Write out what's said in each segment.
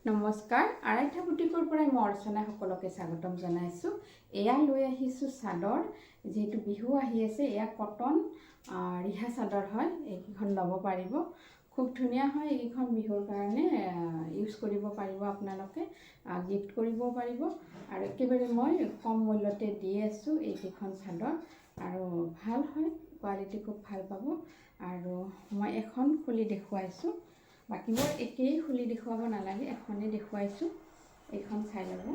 নমস্কাৰ আৰাধ্যা বুটিকৰ পৰাই মই অৰ্চনা সকলোকে স্বাগতম জনাইছোঁ। এয়া লৈ আহিছোঁ চাদৰ, যেহেতু বিহু আহি আছে। এয়া কটন ৰিহা চাদৰ হয়, এইকেইখন ল'ব পাৰিব। খুব ধুনীয়া হয়, এইকেইখন বিহুৰ কাৰণে ইউজ কৰিব পাৰিব, আপোনালোকে গিফ্ট কৰিব পাৰিব। আৰু একেবাৰে মই কম মূল্যতে দি আছোঁ এইকেইখন চাদৰ, আৰু ভাল হয়, কোৱালিটি খুব ভাল পাব। আৰু মই এখন খুলি দেখুৱাইছোঁ, বাকীবোৰ একেই, খুলি দেখুৱাব নালাগে, এখনেই দেখুৱাইছোঁ। এইখন চাই ল'ব,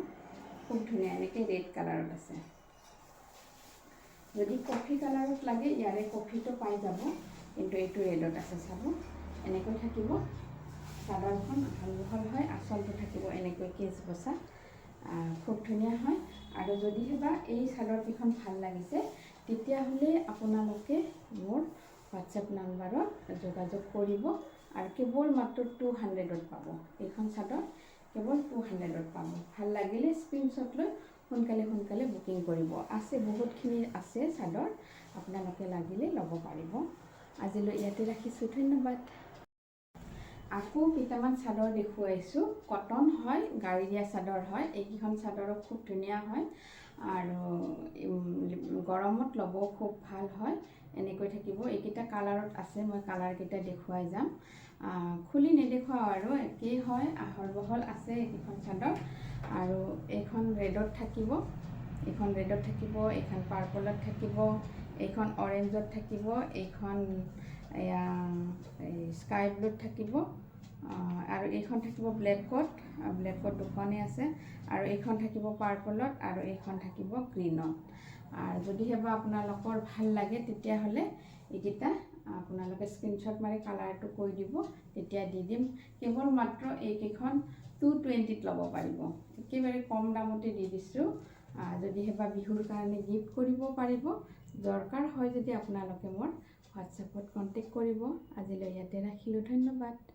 খুব ধুনীয়া, এনেকৈ ৰেড কালাৰত আছে। যদি কফি কালাৰত লাগে ইয়াৰে কফিটো পাই যাব, কিন্তু এইটো ৰেডত আছে। চাব, এনেকৈ থাকিব চাদৰখন, ভাল বহল হয়। আঁচলটো থাকিব এনেকৈ কেচ বচা, খুব ধুনীয়া হয়। আৰু যদিহে বা এই চাদৰকেইখন ভাল লাগিছে, তেতিয়াহ'লে আপোনালোকে মোৰ হোৱাটছএপ নাম্বাৰত যোগাযোগ কৰিব। আৰু কেৱল মাত্ৰ 200ত পাব। এইখন চাদৰ কেৱল 200ত পাব। ভাল লাগিলে স্ক্ৰীনশ্বট লৈ সোনকালে বুকিং কৰিব। আছে, বহুতখিনি আছে চাদৰ, আপোনালোকে লাগিলে ল'ব পাৰিব। আজিলৈ ইয়াতে ৰাখিছোঁ, ধন্যবাদ। আকৌ কেইটামান চাদৰ দেখুৱাইছোঁ, কটন হয়, গাঁৱলীয়া চাদৰ হয়। এইকেইখন চাদৰো খুব ধুনীয়া হয়, আৰু গৰমত ল'ব খুব ভাল হয়। এনেকৈ থাকিব। এইকেইটা কালাৰত আছে, মই কালাৰকেইটা দেখুৱাই যাম। খুলি নেদেখুৱাওঁ আৰু একেই হয়, আহল বহল আছে এইকেইখন চাদৰ। আৰু এইখন ৰেডত থাকিব, এইখন ৰেডত থাকিব, এইখন পাৰ্পলত থাকিব, এইখন অৰেঞ্জত থাকিব, এইখন এয়া স্কাই ব্লুত থাকিব, আৰু এইখন থাকিব ব্লেকত দুখনেই আছে, আৰু এইখন থাকিব পাৰ্পলত, আৰু এইখন থাকিব গ্ৰীণত। আৰু যদিহে বা আপোনালোকৰ ভাল লাগে, তেতিয়াহ'লে এইকেইটা আপোনালোকে স্ক্ৰীনশ্বট মাৰি কালাৰটো কৈ দিব, তেতিয়া দি দিম। কেৱল মাত্ৰ এইকেইখন 220ত ল'ব পাৰিব। একেবাৰে কম দামতে দি দিছোঁ। যদিহে বা বিহুৰ কাৰণে গিফ্ট কৰিব পাৰিব। দৰকাৰ হয় যদি আপোনালোকে মোৰ হোৱাটছএপত কণ্টেক্ট কৰিব। আজিলৈ ইয়াতে ৰাখিলোঁ, ধন্যবাদ।